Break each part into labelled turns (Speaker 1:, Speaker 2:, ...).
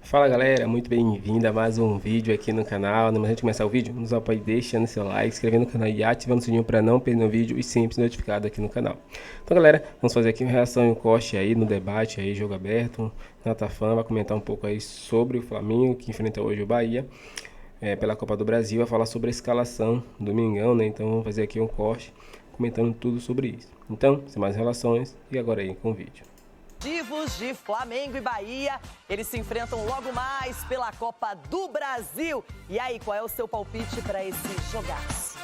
Speaker 1: Fala galera, muito bem-vindo a mais um vídeo aqui no canal. Antes de começar o vídeo, nos apoie deixando seu like, inscrevendo no canal e ativando o sininho para não perder o vídeo e sempre ser notificado aqui no canal. Então galera, vamos fazer aqui uma reação e um corte aí no debate aí, jogo aberto. Natafan vai comentar um pouco aí sobre o Flamengo que enfrenta hoje o Bahia pela Copa do Brasil, vai falar sobre a escalação do Mengão, né? Então vamos fazer aqui um corte comentando tudo sobre isso. Então, sem mais relações, e agora aí com o vídeo.
Speaker 2: De Flamengo e Bahia, eles se enfrentam logo mais pela Copa do Brasil. E aí, qual é o seu palpite para esse jogaço?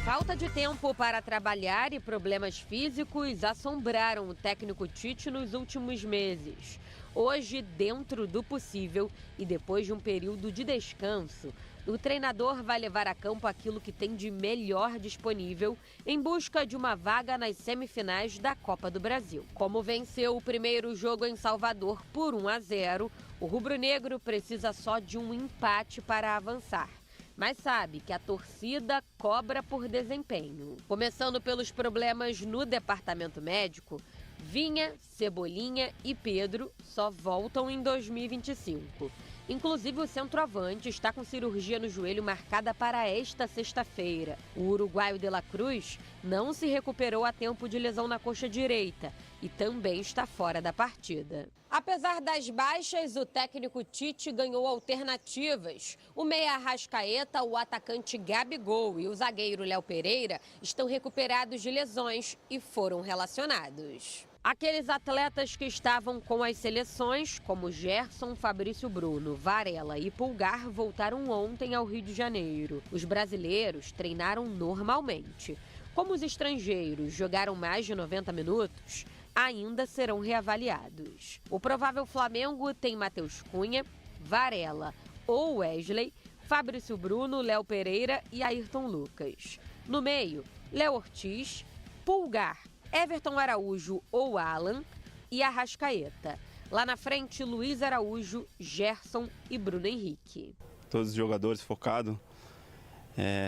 Speaker 3: Falta de tempo para trabalhar e problemas físicos assombraram o técnico Tite nos últimos meses. Hoje, dentro do possível e depois de um período de descanso, o treinador vai levar a campo aquilo que tem de melhor disponível em busca de uma vaga nas semifinais da Copa do Brasil. Como venceu o primeiro jogo em Salvador por 1-0, o rubro-negro precisa só de um empate para avançar. Mas sabe que a torcida cobra por desempenho. Começando pelos problemas no departamento médico, Vinha, Cebolinha e Pedro só voltam em 2025. Inclusive, o centroavante está com cirurgia no joelho marcada para esta sexta-feira. O uruguaio De La Cruz não se recuperou a tempo de lesão na coxa direita e também está fora da partida. Apesar das baixas, o técnico Tite ganhou alternativas. O meia Arrascaeta, o atacante Gabigol e o zagueiro Léo Pereira estão recuperados de lesões e foram relacionados. Aqueles atletas que estavam com as seleções, como Gerson, Fabrício Bruno, Varela e Pulgar, voltaram ontem ao Rio de Janeiro. Os brasileiros treinaram normalmente. Como os estrangeiros jogaram mais de 90 minutos, ainda serão reavaliados. O provável Flamengo tem Matheus Cunha, Varela ou Wesley, Fabrício Bruno, Léo Pereira e Ayrton Lucas. No meio, Léo Ortiz, Pulgar, Everton Araújo ou Alan e Arrascaeta. Lá na frente, Luiz Araújo, Gerson e Bruno Henrique.
Speaker 4: Todos os jogadores focados,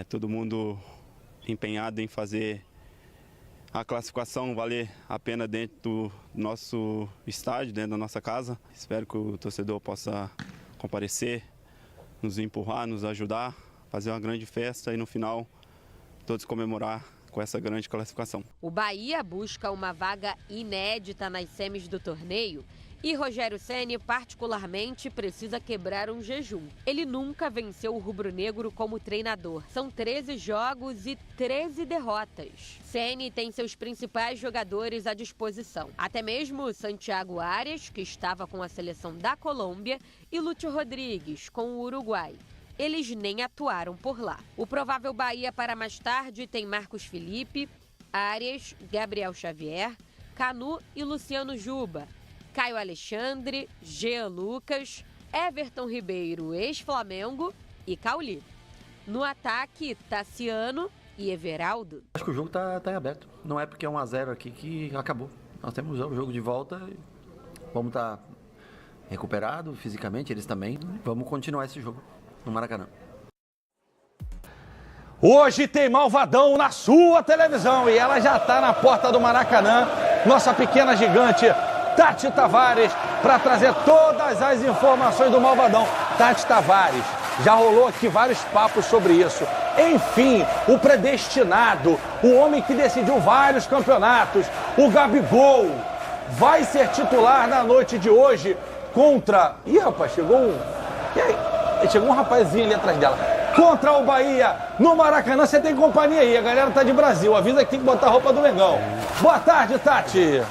Speaker 4: todo mundo empenhado em fazer a classificação valer a pena dentro do nosso estádio, dentro da nossa casa. Espero que o torcedor possa comparecer, nos empurrar, nos ajudar, fazer uma grande festa e no final todos comemorar com essa grande classificação.
Speaker 3: O Bahia busca uma vaga inédita nas semis do torneio e Rogério Ceni particularmente precisa quebrar um jejum. Ele nunca venceu o rubro-negro como treinador. São 13 jogos e 13 derrotas. Ceni tem seus principais jogadores à disposição. Até mesmo Santiago Arias, que estava com a seleção da Colômbia, e Lúcio Rodrigues, com o Uruguai. Eles nem atuaram por lá. O provável Bahia para mais tarde tem Marcos Felipe, Arias, Gabriel Xavier, Canu e Luciano Juba, Caio Alexandre, Jean Lucas, Everton Ribeiro, ex-Flamengo, e Cauli. No ataque, Tassiano e Everaldo.
Speaker 5: Acho que o jogo tá em aberto. Não é porque é 1-0 aqui que acabou. Nós temos o jogo de volta. Vamos estar recuperados fisicamente, eles também. Vamos continuar esse jogo no Maracanã.
Speaker 6: Hoje tem Malvadão na sua televisão e ela já está na porta do Maracanã. Nossa pequena gigante Tati Tavares para trazer todas as informações do Malvadão. Tati Tavares, já rolou aqui vários papos sobre isso. Enfim, o predestinado, o homem que decidiu vários campeonatos, o Gabigol, vai ser titular na noite de hoje contra... Ih, rapaz, chegou um... E aí? Chegou um rapazinho ali atrás dela. Contra o Bahia, no Maracanã. Você tem companhia aí, a galera tá de Brasil. Avisa que tem que botar a roupa do Mengão. Boa tarde, Tati.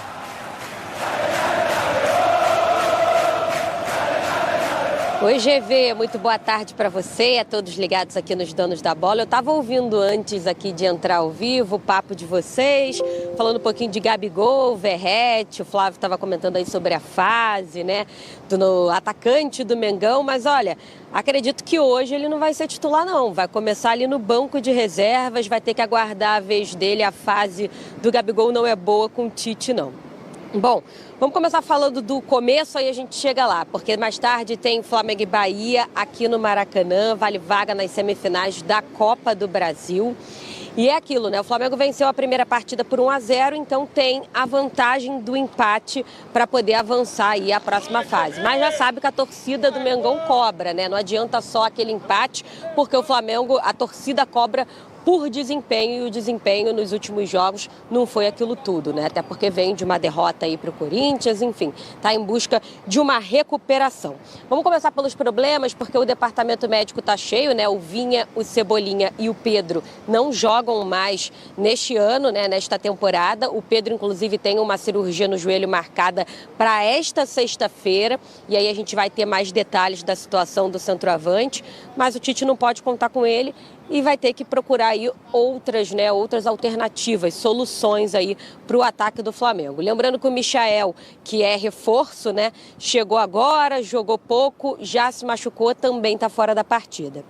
Speaker 3: Oi, GV, muito boa tarde para você e a todos ligados aqui nos Donos da Bola. Eu estava ouvindo antes aqui de entrar ao vivo o papo de vocês, falando um pouquinho de Gabigol, Verratti, o Flávio estava comentando aí sobre a fase, né, do atacante do Mengão, mas olha, acredito que hoje ele não vai ser titular não, vai começar ali no banco de reservas, vai ter que aguardar a vez dele, a fase do Gabigol não é boa com o Tite não. Bom, vamos começar falando do começo, aí a gente chega lá, porque mais tarde tem Flamengo e Bahia aqui no Maracanã, vale vaga nas semifinais da Copa do Brasil. E é aquilo, né? O Flamengo venceu a primeira partida por 1-0, então tem a vantagem do empate para poder avançar aí a próxima fase. Mas já sabe que a torcida do Mengão cobra, né? Não adianta só aquele empate, porque o Flamengo, a torcida cobra por desempenho, e o desempenho nos últimos jogos não foi aquilo tudo, né? Até porque vem de uma derrota aí para o Corinthians, enfim, está em busca de uma recuperação. Vamos começar pelos problemas, porque o departamento médico está cheio, né? O Vinha, o Cebolinha e o Pedro não jogam mais neste ano, né? Nesta temporada. O Pedro, inclusive, tem uma cirurgia no joelho marcada para esta sexta-feira, e aí a gente vai ter mais detalhes da situação do centroavante, mas o Tite não pode contar com ele e vai ter que procurar aí outras alternativas, soluções aí para o ataque do Flamengo. Lembrando que o Michael, que é reforço, né, chegou agora, jogou pouco, já se machucou, também está fora da partida.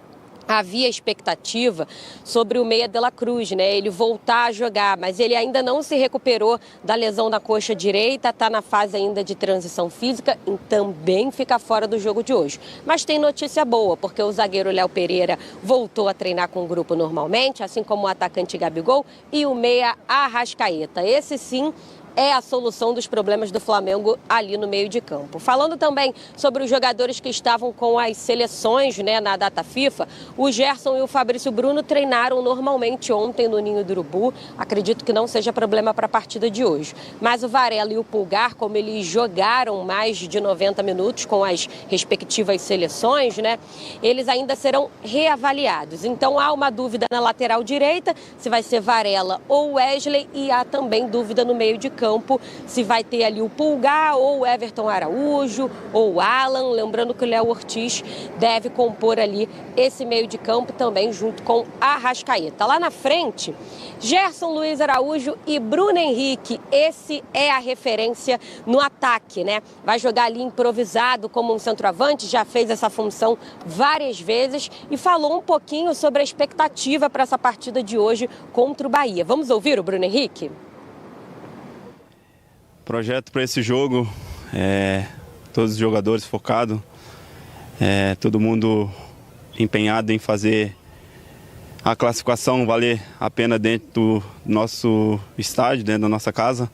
Speaker 3: Havia expectativa sobre o Meia de la Cruz, né? Ele voltar a jogar, mas ele ainda não se recuperou da lesão na coxa direita, está na fase ainda de transição física e também fica fora do jogo de hoje. Mas tem notícia boa, porque o zagueiro Léo Pereira voltou a treinar com o grupo normalmente, assim como o atacante Gabigol e o Meia Arrascaeta. Esse sim é a solução dos problemas do Flamengo ali no meio de campo. Falando também sobre os jogadores que estavam com as seleções, né, na data FIFA, o Gerson e o Fabrício Bruno treinaram normalmente ontem no Ninho do Urubu. Acredito que não seja problema para a partida de hoje. Mas o Varela e o Pulgar, como eles jogaram mais de 90 minutos com as respectivas seleções, né, eles ainda serão reavaliados. Então há uma dúvida na lateral direita, se vai ser Varela ou Wesley, e há também dúvida no meio de campo, se vai ter ali o Pulgar ou o Everton Araújo ou o Alan, lembrando que o Léo Ortiz deve compor ali esse meio de campo também junto com a Arrascaeta. Lá na frente, Gerson, Luiz Araújo e Bruno Henrique, esse é a referência no ataque, né? Vai jogar ali improvisado como um centroavante, já fez essa função várias vezes e falou um pouquinho sobre a expectativa para essa partida de hoje contra o Bahia. Vamos ouvir o Bruno Henrique?
Speaker 4: Projeto para esse jogo, todos os jogadores focados, todo mundo empenhado em fazer a classificação valer a pena dentro do nosso estádio, dentro da nossa casa.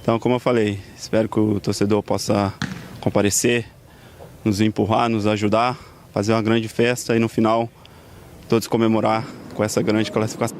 Speaker 4: Então, como eu falei, espero que o torcedor possa comparecer, nos empurrar, nos ajudar, fazer uma grande festa e no final todos comemorar com essa grande classificação.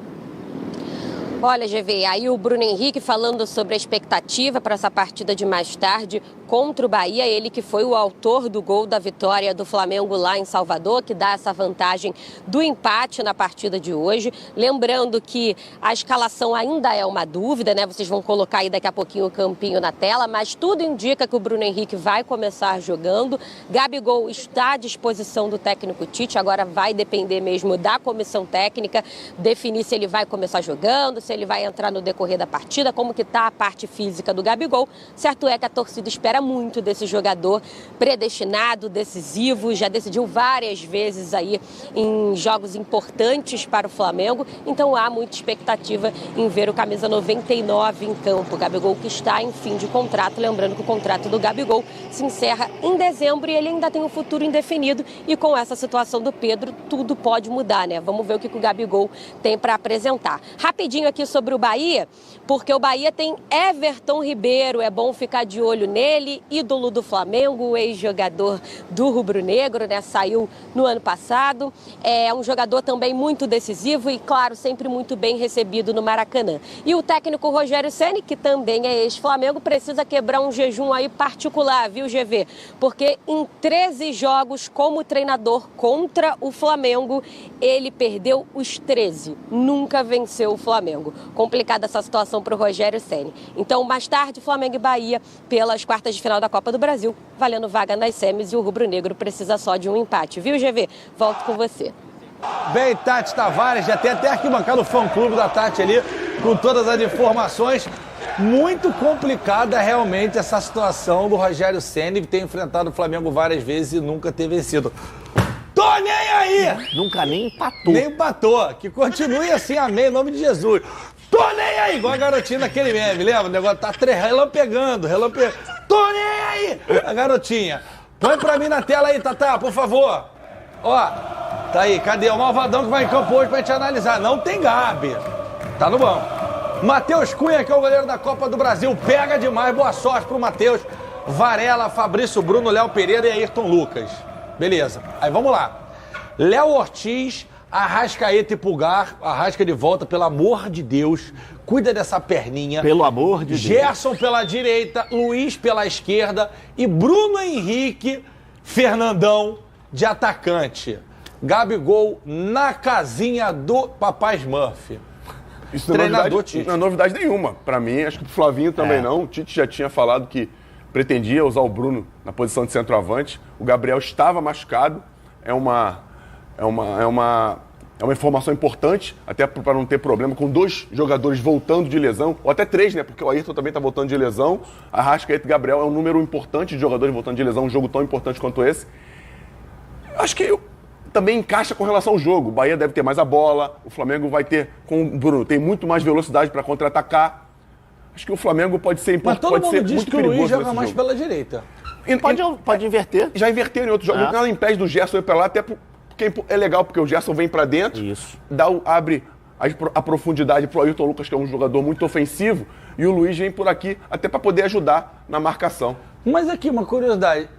Speaker 3: Olha, GV, aí o Bruno Henrique falando sobre a expectativa para essa partida de mais tarde contra o Bahia, ele que foi o autor do gol da vitória do Flamengo lá em Salvador, que dá essa vantagem do empate na partida de hoje. Lembrando que a escalação ainda é uma dúvida, né? Vocês vão colocar aí daqui a pouquinho o campinho na tela, mas tudo indica que o Bruno Henrique vai começar jogando. Gabigol está à disposição do técnico Tite, agora vai depender mesmo da comissão técnica, definir se ele vai começar jogando, se ele vai entrar no decorrer da partida, como que está a parte física do Gabigol. Certo é que a torcida espera muito desse jogador predestinado, decisivo, já decidiu várias vezes aí em jogos importantes para o Flamengo, então há muita expectativa em ver o camisa 99 em campo. O Gabigol que está em fim de contrato, lembrando que o contrato do Gabigol se encerra em dezembro e ele ainda tem um futuro indefinido, e com essa situação do Pedro tudo pode mudar, né? Vamos ver o que o Gabigol tem para apresentar. Rapidinho aqui sobre o Bahia, porque o Bahia tem Everton Ribeiro, é bom ficar de olho nele, ídolo do Flamengo, ex-jogador do rubro-negro, né? Saiu no ano passado, é um jogador também muito decisivo e, claro, sempre muito bem recebido no Maracanã. E o técnico Rogério Ceni, que também é ex-Flamengo, precisa quebrar um jejum aí particular, viu, GV? Porque em 13 jogos como treinador contra o Flamengo, ele perdeu os 13, nunca venceu o Flamengo. Complicada essa situação para o Rogério Ceni. Então, mais tarde, Flamengo e Bahia pelas quartas de final da Copa do Brasil, valendo vaga nas semis, e o rubro-negro precisa só de um empate. Viu, GV? Volto com você.
Speaker 6: Bem, Tati Tavares, já tem até arquibancada o fã-clube da Tati ali, com todas as informações. Muito complicada realmente essa situação do Rogério Ceni, que tem enfrentado o Flamengo várias vezes e nunca ter vencido. Tô nem aí!
Speaker 5: Nunca nem empatou.
Speaker 6: Nem empatou. Que continue assim, amém, em nome de Jesus. Tô nem aí! Igual a garotinha daquele meme, lembra? O negócio tá relampegando. Tô nem aí! A garotinha. Põe pra mim na tela aí, Tatá, por favor. Ó, tá aí, cadê o Malvadão que vai em campo hoje pra gente analisar? Não tem Gabi. Tá no banco. Matheus Cunha, que é o goleiro da Copa do Brasil. Pega demais. Boa sorte pro Matheus. Varela, Fabrício Bruno, Léo Pereira e Ayrton Lucas. Beleza. Aí vamos lá. Léo Ortiz, Arrascaeta e Pulgar. Arrasca de volta, pelo amor de Deus. Cuida dessa perninha.
Speaker 7: Pelo amor de Deus.
Speaker 6: Gerson pela direita, Luiz pela esquerda e Bruno Henrique, Fernandão de atacante. Gabigol na casinha do Papai Smurf.
Speaker 8: Isso não é novidade nenhuma. Para mim, acho que pro Flavinho também não. O Tite já tinha falado que pretendia usar o Bruno na posição de centroavante. O Gabriel estava machucado. É uma informação importante, até para não ter problema com 2 jogadores voltando de lesão, ou até 3, né? Porque o Ayrton também está voltando de lesão. Arrascaeta e Gabriel é um número importante de jogadores voltando de lesão, um jogo tão importante quanto esse. Acho que também encaixa com relação ao jogo. O Bahia deve ter mais a bola, o Flamengo vai ter, com o Bruno, tem muito mais velocidade para contra-atacar. Acho que o Flamengo pode ser importante.
Speaker 6: Mas todo mundo diz que o Luiz joga mais pela direita.
Speaker 7: Pode inverter.
Speaker 8: Já inverteram em outros jogos. Nada impede do Gerson ir para lá, até porque é legal, porque o Gerson vem para dentro, abre a profundidade para o Ayrton Lucas, que é um jogador muito ofensivo, e o Luiz vem por aqui até para poder ajudar na marcação.
Speaker 6: Mas aqui, uma curiosidade.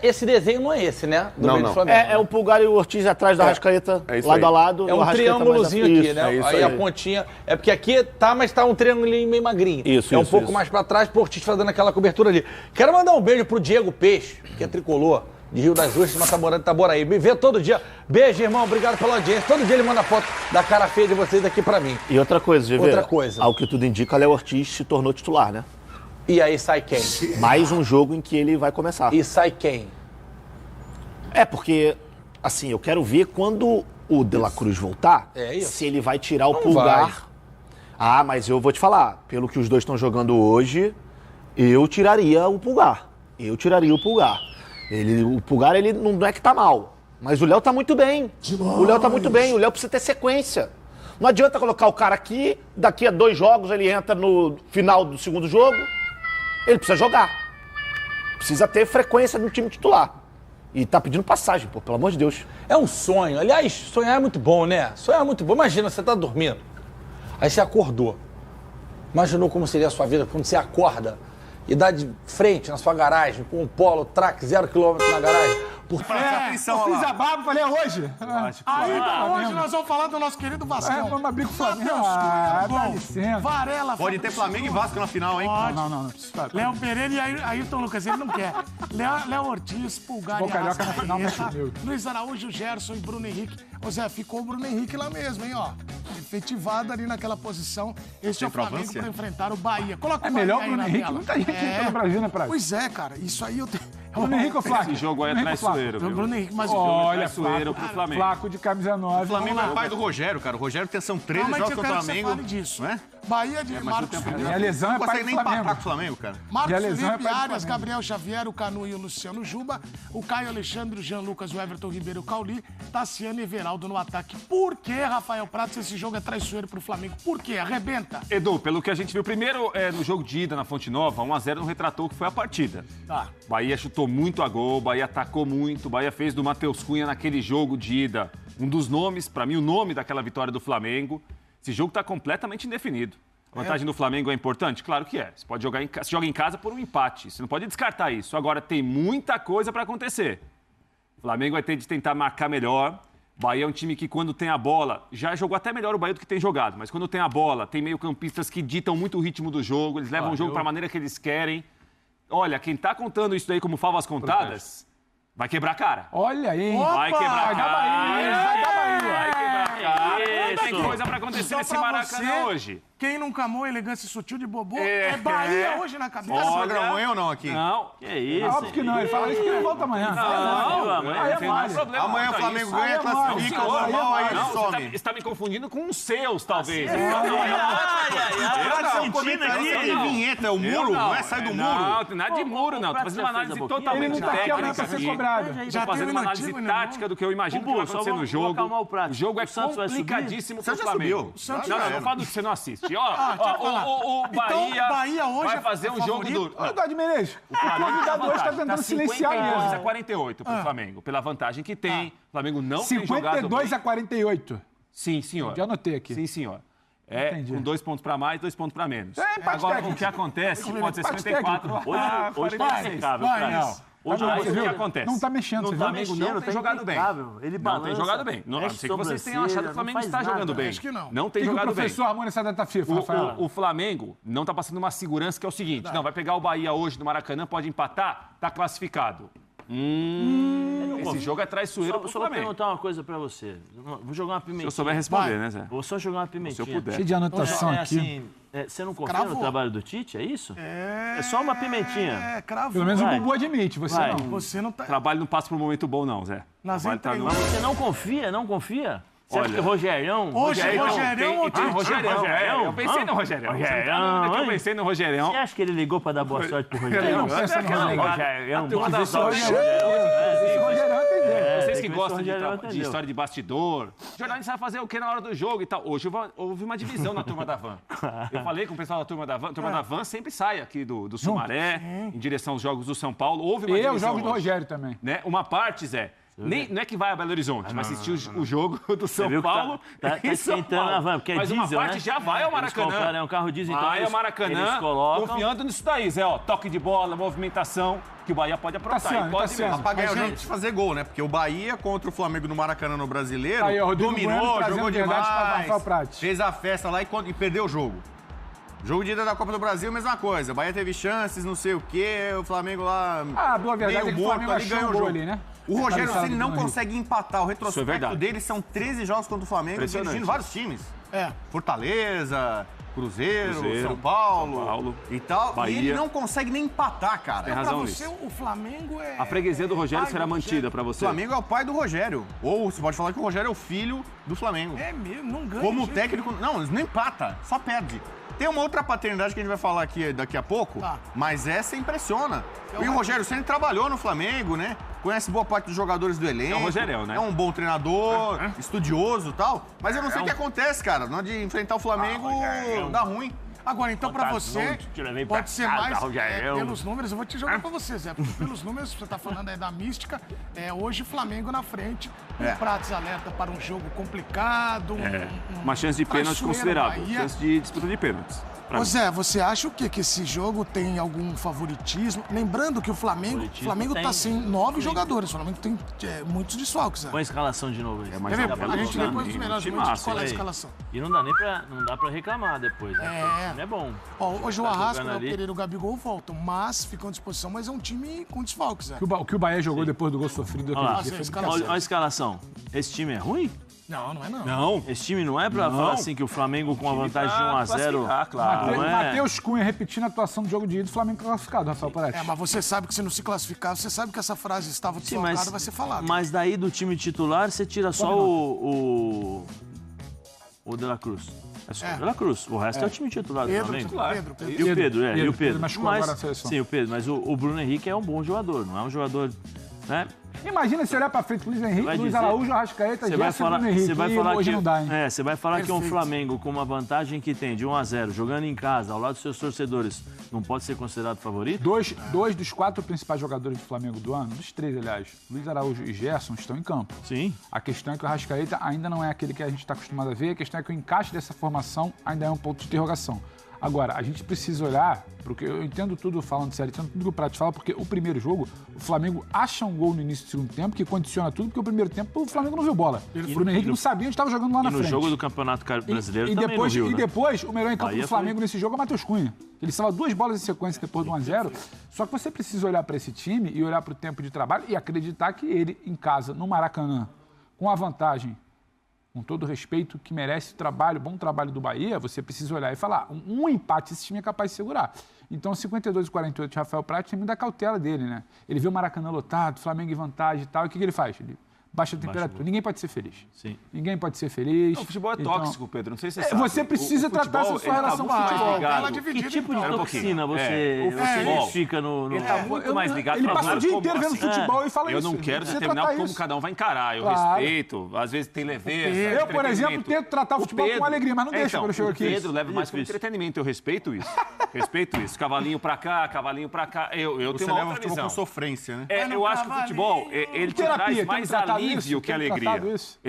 Speaker 6: Esse desenho não é esse, né? Do meio do Flamengo.
Speaker 7: É o Pulgar e o Ortiz atrás da Arrascaeta, lado a lado.
Speaker 6: É um triângulozinho aqui, né? Aí a pontinha... É porque aqui tá, mas tá um triângulinho meio magrinho. É um pouco mais pra trás, pro Ortiz fazendo aquela cobertura ali. Quero mandar um beijo pro Diego Peixe, que é tricolor, de Rio das Ostras, Mataporã de Itaboraí. Me vê todo dia. Beijo, irmão. Obrigado pela audiência. Todo dia ele manda foto da cara feia de vocês aqui pra mim.
Speaker 7: E outra coisa, GV.
Speaker 6: Outra coisa.
Speaker 7: Ao que tudo indica, Léo Ortiz se tornou titular, né?
Speaker 6: E aí sai quem?
Speaker 7: Mais um jogo em que ele vai começar.
Speaker 6: E sai quem?
Speaker 7: Porque, assim, eu quero ver quando o De La Cruz voltar, se ele vai tirar o Pulgar. Mas eu vou te falar, pelo que os dois estão jogando hoje, eu tiraria o Pulgar. O Pulgar, ele não é que tá mal, mas o Léo tá muito bem. O Léo precisa ter sequência. Não adianta colocar o cara aqui, daqui a 2 jogos ele entra no final do segundo jogo, ele precisa jogar. Precisa ter frequência no time titular. E tá pedindo passagem, pelo amor de Deus.
Speaker 6: É um sonho. Aliás, sonhar é muito bom, né? Sonhar é muito bom. Imagina, você tá dormindo. Aí você acordou. Imaginou como seria a sua vida quando você acorda e dá de frente na sua garagem com um Polo Track 0 km na garagem.
Speaker 9: Eu fiz a barba, falei, é hoje. Hoje nós vamos falar do nosso querido Vascão.
Speaker 10: Vamos abrir com o Flamengo. Dá licença.
Speaker 9: Varela.
Speaker 11: Pode ter Flamengo e Vasco na final, hein?
Speaker 9: Não. Léo Pereira e Ayrton Lucas, ele não quer. Léo Ortiz, Pulgar e
Speaker 10: Carioca na final, mexe comigo.
Speaker 9: Luiz Araújo, Gerson e Bruno Henrique. Ô Zé, ficou o Bruno Henrique lá mesmo, hein, ó. Efetivado ali naquela posição. Esse é o Flamengo para enfrentar o Bahia. Coloca o Bahia
Speaker 10: melhor o Bruno Henrique. Muita gente entra no Brasil, né, Praia?
Speaker 9: Pois é, cara. Isso aí eu tenho...
Speaker 10: Bruno Henrique ou Flaco?
Speaker 11: Esse jogo aí é traiçoeiro, viu?
Speaker 9: Bruno Henrique, mas
Speaker 10: olha,
Speaker 11: traiçoeiro pro Flamengo.
Speaker 10: Flaco de camisa 9.
Speaker 11: O Flamengo é pai do Rogério, cara. O Rogério tem são 13 jogos contra o Flamengo.
Speaker 9: Disso.
Speaker 11: Não é?
Speaker 9: Bahia de Marcos Felipe.
Speaker 10: E a lesão é pai do
Speaker 11: Flamengo. Não consegue nem empatar com o Flamengo, cara.
Speaker 9: Marcos Felipe, Arias, Gabriel Xavier, o Canu e o Luciano Juba, o Caio Alexandre, o Jean Lucas, o Everton Ribeiro, o Cauli, Tassiano e Everaldo no ataque. Por que, Rafael Pratos, esse jogo é traiçoeiro pro Flamengo? Por quê? Arrebenta.
Speaker 11: Edu, pelo que a gente viu primeiro no jogo de ida na Fonte Nova, 1-0 não retratou o que foi a partida. Bahia chutou muito a gol, Bahia atacou muito, Bahia fez do Matheus Cunha naquele jogo de ida um dos nomes, pra mim, o nome daquela vitória do Flamengo. Esse jogo tá completamente indefinido. A vantagem do Flamengo é importante? Claro que é. Você pode jogar se joga em casa por um empate. Você não pode descartar isso. Agora, tem muita coisa para acontecer. O Flamengo vai ter de tentar marcar melhor. Bahia é um time que, quando tem a bola, já jogou até melhor o Bahia do que tem jogado. Mas quando tem a bola, tem meio-campistas que ditam muito o ritmo do jogo. Eles levam o jogo para a maneira que eles querem. Olha, quem tá contando isso daí como favas contadas, vai quebrar a cara.
Speaker 10: Olha aí, hein?
Speaker 11: Vai quebrar a cara.
Speaker 10: Vai dar Bahia.
Speaker 11: Vai quebrar a cara. Tem coisa para acontecer nesse Maracanã hoje.
Speaker 9: Quem nunca amou elegância sutil de Bobô é Bahia hoje na cabeça.
Speaker 11: Você vai gravar amanhã ou não aqui? Não. Que isso?
Speaker 10: Óbvio que não. Ele fala isso que ele volta amanhã.
Speaker 11: Não
Speaker 10: tem mais
Speaker 11: problema.
Speaker 8: Amanhã o Flamengo ganha, classifica, normal, aí ele some.
Speaker 11: Você está me confundindo com os seus, talvez.
Speaker 8: Vinheta, é o muro? Não é sai do muro?
Speaker 11: Não, tem nada de muro, não. Tô fazendo uma análise totalmente técnica aqui. Tô fazendo uma análise tática do que eu imagino que vai acontecer no jogo. O jogo é complicadíssimo pro Flamengo. Não, não falo do que você não assiste. O Bahia hoje vai fazer um jogo duro.
Speaker 10: Verdade, Menezes. O convidado hoje está tentando silenciar mesmo.
Speaker 11: 52-48 pro Flamengo, pela vantagem que tem. O Flamengo não tem jogado bem.
Speaker 10: 52-48.
Speaker 11: Sim, senhor.
Speaker 10: Já anotei aqui.
Speaker 11: Sim, senhor. com 2 pontos para mais, 2 pontos para menos.
Speaker 6: empate
Speaker 11: Agora,
Speaker 6: técnico.
Speaker 11: o que acontece pode ser
Speaker 6: Empate
Speaker 11: 54
Speaker 6: técnico.
Speaker 11: a
Speaker 12: Hoje
Speaker 11: 46.
Speaker 12: Hoje
Speaker 11: Aí,
Speaker 12: você
Speaker 11: o que
Speaker 12: viu?
Speaker 11: acontece?
Speaker 6: Não tá mexendo,
Speaker 11: O
Speaker 6: você
Speaker 11: Flamengo
Speaker 6: viu?
Speaker 11: não tem jogado bem.
Speaker 12: Ele
Speaker 11: Não tem jogado bem. A não ser que vocês tenham achado que o Flamengo está jogando bem.
Speaker 9: Acho que não.
Speaker 11: Não tem
Speaker 6: O que
Speaker 11: jogado
Speaker 6: o
Speaker 11: bem.
Speaker 6: professor armou nessa data FIFA, Rafael?
Speaker 11: O Flamengo não está passando uma segurança que é o seguinte: não, vai pegar o Bahia hoje no Maracanã, pode empatar, tá classificado. Esse jogo é traiçoeiro pro
Speaker 12: Só vou
Speaker 11: Flamengo.
Speaker 12: perguntar uma coisa pra você. Vou jogar uma pimentinha.
Speaker 11: Se eu souber responder, né, Zé?
Speaker 12: Vou só jogar uma pimentinha.
Speaker 11: Se eu puder.
Speaker 6: Cheio de anotação aqui.
Speaker 12: Assim, você não confia no trabalho do Tite, é isso? É só uma pimentinha.
Speaker 9: É, cravou.
Speaker 6: Pelo menos o Bubu admite, você
Speaker 12: Vai.
Speaker 6: não.
Speaker 9: Você não tá...
Speaker 11: Trabalho não passa por um momento bom, não, Zé.
Speaker 9: Nas
Speaker 11: Trabalho tá
Speaker 9: entrelinhas.
Speaker 12: Mas você não confia? Não confia? Você acha
Speaker 11: Olha,
Speaker 12: que Rogerião...
Speaker 9: Rogerião ou
Speaker 11: Tem Rogerião.
Speaker 12: Rogerião?
Speaker 11: Eu pensei no Rogerião.
Speaker 12: Rogerião,
Speaker 11: Eu
Speaker 12: hein?
Speaker 11: pensei no Rogerião.
Speaker 12: Você acha que ele ligou pra dar boa sorte pro Rogerião?
Speaker 6: Não pensa no Rogerião.
Speaker 12: Rogerião.
Speaker 11: A turma da Van.
Speaker 6: Rogerião entendeu.
Speaker 11: Vocês que
Speaker 12: tem que
Speaker 11: gostam
Speaker 12: ver se o Rogério
Speaker 11: de
Speaker 12: entendeu.
Speaker 11: história de bastidor, o jornalista vai fazer o que na hora do jogo e tal. Hoje houve uma divisão na turma da Van. Eu falei com o pessoal da turma da Van. A turma da Van sempre sai aqui do Sumaré, em direção aos jogos do São Paulo. Houve uma
Speaker 6: E
Speaker 11: divisão
Speaker 6: os jogos do
Speaker 11: hoje,
Speaker 6: Rogério também.
Speaker 11: né? Uma parte, Zé, não é que vai a Belo Horizonte, vai assistir o jogo do São
Speaker 12: viu que
Speaker 11: Paulo
Speaker 12: tá
Speaker 11: e São
Speaker 12: esquentando
Speaker 11: Paulo.
Speaker 12: a van, porque é
Speaker 11: Mas
Speaker 12: diesel,
Speaker 11: uma parte
Speaker 12: né?
Speaker 11: já vai ao
Speaker 12: Eles compraram,
Speaker 11: Maracanã.
Speaker 12: é um carro diesel, então
Speaker 11: Vai ao
Speaker 12: eles
Speaker 11: Maracanã,
Speaker 12: colocam...
Speaker 11: confiando nisso daí, Zé. Ó, toque de bola, movimentação, que o Bahia pode aprontar.
Speaker 6: Tassiano,
Speaker 11: e pode
Speaker 6: Tassiano.
Speaker 11: mesmo.
Speaker 13: Pra ganhar o jogo de fazer gol, né? Porque o Bahia contra o Flamengo no Maracanã no Brasileiro
Speaker 6: Aí, ó, Rodrigo Bueno
Speaker 13: dominou,
Speaker 6: trazendo
Speaker 13: jogou
Speaker 6: verdade pra Rafael
Speaker 13: demais,
Speaker 6: Prats.
Speaker 13: fez a festa lá e perdeu o jogo. Jogo de ida da Copa do Brasil, mesma coisa. O Bahia teve chances, não sei o quê, o Flamengo lá...
Speaker 6: Ah, boa verdade
Speaker 13: meio
Speaker 6: é que o
Speaker 13: morto
Speaker 6: Flamengo
Speaker 13: ali,
Speaker 6: achou
Speaker 13: ganhou
Speaker 6: um
Speaker 13: o
Speaker 6: gol
Speaker 13: jogo.
Speaker 6: ali, né?
Speaker 13: O Rogério
Speaker 6: Cabeçada
Speaker 13: Ceni
Speaker 6: do
Speaker 13: não
Speaker 6: Henrique.
Speaker 13: consegue empatar. O
Speaker 11: Isso é
Speaker 13: retrospecto
Speaker 11: verdade.
Speaker 13: dele são 13 jogos contra o Flamengo,
Speaker 11: Impressionante.
Speaker 13: dirigindo vários times.
Speaker 9: É.
Speaker 13: Fortaleza, Cruzeiro,
Speaker 11: Cruzeiro,
Speaker 13: São Paulo,
Speaker 11: São Paulo,
Speaker 13: e tal.
Speaker 11: Bahia.
Speaker 13: E ele não consegue nem empatar, cara.
Speaker 11: Tem
Speaker 9: Pra
Speaker 11: razão
Speaker 9: você,
Speaker 11: nisso.
Speaker 9: o Flamengo é...
Speaker 11: A freguesia do Rogério
Speaker 9: pai
Speaker 11: será
Speaker 9: do
Speaker 11: mantida pra
Speaker 13: O
Speaker 11: você.
Speaker 13: Flamengo é o pai do Rogério. Ou você pode falar que o Rogério é o filho do Flamengo.
Speaker 9: É mesmo, não ganha.
Speaker 13: Como
Speaker 9: de jeito
Speaker 13: técnico, não, não empata, só perde. Tem uma outra paternidade que a gente vai falar aqui daqui a pouco,
Speaker 9: Tá.
Speaker 13: mas essa impressiona. E o Rogério Ceni trabalhou no Flamengo, né? Conhece boa parte dos jogadores do elenco.
Speaker 11: É o Rogerião, né?
Speaker 13: É um bom treinador, estudioso e tal. Mas eu não sei o que acontece, cara. Na hora de enfrentar o Flamengo, dá ruim.
Speaker 9: Agora, então, pra você,
Speaker 12: te levei pra
Speaker 9: pode ser
Speaker 12: casa,
Speaker 9: mais
Speaker 12: Rogério.
Speaker 9: pelos números. Eu vou te jogar pra você, Zé. Porque pelos números, você tá falando aí da mística, hoje Flamengo na frente. O Prats alerta para um jogo complicado.
Speaker 11: Uma chance de pênalti
Speaker 9: traiçoeiro
Speaker 11: considerável.
Speaker 9: Bahia.
Speaker 11: Chance de disputa de pênaltis. Pra
Speaker 9: Ô
Speaker 11: mim.
Speaker 9: Zé, você acha o quê? Que esse jogo tem algum favoritismo? Lembrando que o Flamengo
Speaker 12: Tem.
Speaker 9: tá sem 9 jogadores. O Flamengo tem muitos desfalques, Zé.
Speaker 12: Põe a escalação de novo aí.
Speaker 11: É mais
Speaker 9: Quer ver?
Speaker 11: uma
Speaker 9: A gente
Speaker 11: luta,
Speaker 9: depois dos
Speaker 11: né?
Speaker 9: melhores
Speaker 11: Time
Speaker 9: momentos
Speaker 11: massa,
Speaker 9: escolhe a
Speaker 12: hein?
Speaker 9: escalação.
Speaker 12: E não dá pra reclamar depois, né? Não é bom.
Speaker 9: Ó, hoje o
Speaker 12: Tá
Speaker 9: Arrasca,
Speaker 12: jogando
Speaker 9: o
Speaker 12: ali.
Speaker 9: Pereira e o Gabigol voltam, mas ficam à disposição. Mas é um time com desfalques, Zé.
Speaker 6: O que o Bahia jogou depois do gol sofrido
Speaker 12: Olha lá,
Speaker 6: aquele dia.
Speaker 9: escalação.
Speaker 12: olha a escalação. Esse time é ruim?
Speaker 9: Não, não é não.
Speaker 11: Não.
Speaker 12: Esse time não é pra falar assim que o Flamengo com a vantagem de 1-0...
Speaker 11: claro.
Speaker 12: Não é.
Speaker 6: Matheus Cunha repetindo a atuação do jogo de ida do Flamengo classificado, Rafael Prats.
Speaker 9: Mas você sabe que se não se classificar, você sabe que essa frase estava
Speaker 12: Sim,
Speaker 9: desfalcada, vai ser falada.
Speaker 12: mas daí do time titular você tira só o De La Cruz. É só o De La Cruz. O resto é o time titular do
Speaker 9: Pedro,
Speaker 12: Flamengo.
Speaker 9: Pedro.
Speaker 12: E o Pedro, e o Pedro.
Speaker 6: machucou agora na seleção.
Speaker 12: Sim, o Pedro. Mas o Bruno Henrique é um bom jogador, não é um jogador... Né?
Speaker 6: Imagina se olhar pra frente, Luiz Henrique,
Speaker 12: Vai
Speaker 6: Luiz
Speaker 12: dizer-
Speaker 6: Araújo, Arrascaeta,
Speaker 12: Você vai
Speaker 6: Gerson e
Speaker 12: falar,
Speaker 6: Bruno Henrique.
Speaker 12: você vai
Speaker 6: E
Speaker 12: falar
Speaker 6: hoje
Speaker 12: que,
Speaker 6: não dá, hein?
Speaker 12: você vai falar que um
Speaker 9: Perfeito.
Speaker 12: Flamengo com uma vantagem que tem de 1-0, jogando em casa, ao lado dos seus torcedores, não pode ser considerado favorito?
Speaker 6: Dois dos 4 principais jogadores do Flamengo do ano, dos 3, aliás, Luiz Araújo e Gerson, estão em campo.
Speaker 12: Sim.
Speaker 6: A questão é que o Arrascaeta ainda não é aquele que a gente está acostumado a ver, a questão é que o encaixe dessa formação ainda é um ponto de interrogação. Agora, a gente precisa olhar, porque eu entendo tudo falando sério, entendo tudo que o Prats fala, porque o primeiro jogo, o Flamengo acha um gol no início do segundo tempo, que condiciona tudo, porque o primeiro tempo o Flamengo não viu bola. O Bruno Henrique não sabia onde estava jogando lá na
Speaker 12: E no
Speaker 6: frente.
Speaker 12: jogo do Campeonato Brasileiro
Speaker 6: E
Speaker 12: também
Speaker 6: depois,
Speaker 12: não viu,
Speaker 6: e
Speaker 12: né?
Speaker 6: depois, o melhor em campo
Speaker 12: Bahia
Speaker 6: do Flamengo
Speaker 12: foi-
Speaker 6: nesse jogo é o Matheus Cunha. Ele salva 2 bolas em sequência depois do 1-0. Só que você precisa olhar para esse time e olhar para o tempo de trabalho e acreditar que ele, em casa, no Maracanã, com a vantagem, com todo o respeito que merece o bom trabalho do Bahia, você precisa olhar e falar, um empate esse time é capaz de segurar. Então, 52-48 de Rafael Prats tem muita cautela dele, né? Ele vê o Maracanã lotado, Flamengo em vantagem e tal, e o que ele faz? Ele baixa a temperatura. Ninguém pode ser feliz.
Speaker 12: Sim.
Speaker 6: Ninguém pode ser feliz.
Speaker 11: O futebol é
Speaker 6: Então,
Speaker 11: tóxico, Pedro. Não sei se você sabe.
Speaker 6: você precisa tratar essa sua relação com o futebol.
Speaker 9: Ela
Speaker 12: Que
Speaker 9: dividida
Speaker 12: tipo
Speaker 9: então.
Speaker 12: de toxina
Speaker 11: O
Speaker 12: você
Speaker 11: futebol,
Speaker 12: identifica no...
Speaker 11: Ele tá muito mais ligado
Speaker 6: Ele
Speaker 11: pra
Speaker 6: passa o dia
Speaker 11: como
Speaker 6: inteiro vendo
Speaker 11: assim.
Speaker 6: futebol e fala
Speaker 11: Eu
Speaker 6: isso.
Speaker 11: não quero
Speaker 6: Você
Speaker 11: determinar
Speaker 6: tratar
Speaker 11: como
Speaker 6: isso.
Speaker 11: cada um vai encarar. Eu
Speaker 6: Claro.
Speaker 11: respeito. Às vezes tem leveza.
Speaker 6: Eu, por exemplo,
Speaker 11: entretenimento.
Speaker 6: tento tratar o futebol com alegria, mas não deixa
Speaker 11: então,
Speaker 6: quando eu chego aqui.
Speaker 11: O Pedro leva mais como entretenimento. Eu respeito isso. Respeito isso. Cavalinho pra cá, cavalinho pra cá. Eu
Speaker 13: Você
Speaker 11: tenho uma
Speaker 13: leva o
Speaker 11: outra
Speaker 13: futebol
Speaker 11: visão.
Speaker 13: com sofrência, né?
Speaker 11: Eu acho que o futebol, ele te
Speaker 6: Terapia,
Speaker 11: traz
Speaker 6: temos
Speaker 11: mais
Speaker 6: tratado
Speaker 11: alívio
Speaker 6: isso,
Speaker 11: que
Speaker 6: temos
Speaker 11: alegria.
Speaker 6: tratado isso.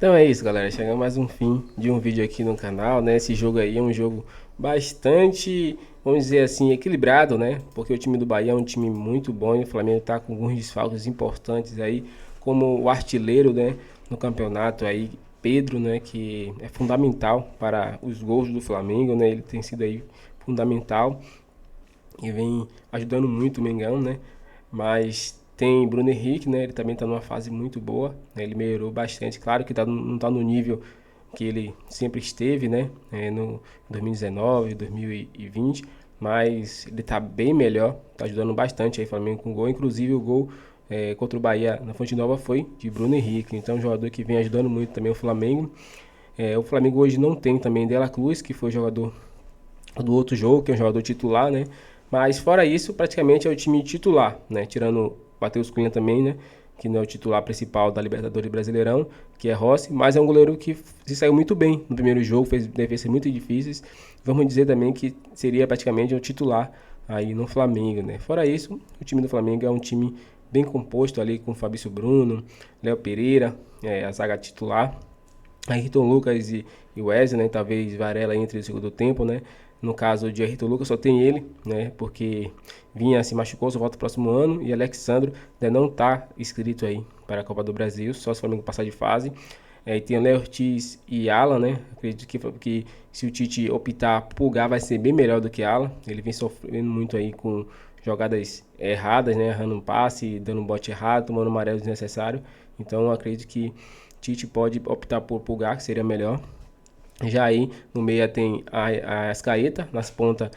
Speaker 1: Então é isso, galera. Chegamos mais um fim de um vídeo aqui no canal, né? Esse jogo aí é um jogo bastante, vamos dizer assim, equilibrado, né? Porque o time do Bahia é um time muito bom e o Flamengo tá com alguns desfalques importantes aí, como o artilheiro, né, no campeonato aí, Pedro, né, que é fundamental para os gols do Flamengo, né? Ele tem sido aí fundamental e vem ajudando muito o Mengão, né? Mas tem Bruno Henrique, né? Ele também está numa fase muito boa, né? Ele melhorou bastante. Claro que não está no nível que ele sempre esteve, né? No 2019, 2020, mas ele está bem melhor, está ajudando bastante aí o Flamengo com gol. Inclusive o gol contra o Bahia na Fonte Nova foi de Bruno Henrique. Então um jogador que vem ajudando muito também o Flamengo. O Flamengo hoje não tem também De La Cruz, que foi jogador do outro jogo, que é um jogador titular, né? Mas fora isso, praticamente é o time titular, né? Tirando Matheus Cunha também, né? Que não é o titular principal da Libertadores Brasileirão, que é Rossi, mas é um goleiro que se saiu muito bem no primeiro jogo, fez defesas muito difíceis. Vamos dizer também que seria praticamente o titular aí no Flamengo, né? Fora isso, o time do Flamengo é um time bem composto ali com Fabrício Bruno, Léo Pereira, a zaga titular, Ayrton Lucas e Wesley, né? Talvez Varela entre o segundo tempo, né? No caso de Ayrton Lucas, só tem ele, né? Porque Vinha se machucou, só volta no próximo ano. E Alexandro ainda não está inscrito aí para a Copa do Brasil, só se o Flamengo passar de fase. E tem o Léo Ortiz e Alan, né? Acredito que se o Tite optar por Pulgar, vai ser bem melhor do que Alan. Ele vem sofrendo muito aí com jogadas erradas, né? Errando um passe, dando um bote errado, tomando um amarelo desnecessário. Então eu acredito que Tite pode optar por Pulgar, que seria melhor. Já aí no meio tem a Ascaeta, nas pontas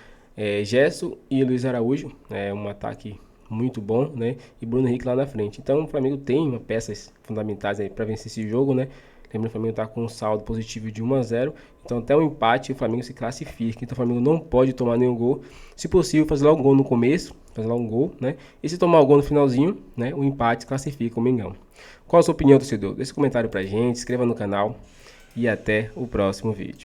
Speaker 1: Gerson e Luiz Araújo, um ataque muito bom, né? E Bruno Henrique lá na frente. Então o Flamengo tem peças fundamentais aí para vencer esse jogo, né? Lembrando que o Flamengo está com um saldo positivo de 1-0, então até um empate o Flamengo se classifica. Então o Flamengo não pode tomar nenhum gol, se possível fazer lá um gol no começo, fazer lá um gol, né? E se tomar o gol no finalzinho, né? O empate classifica o Mengão. Qual a sua opinião, torcedor? Deixa um comentário pra gente, inscreva no canal. E até o próximo vídeo.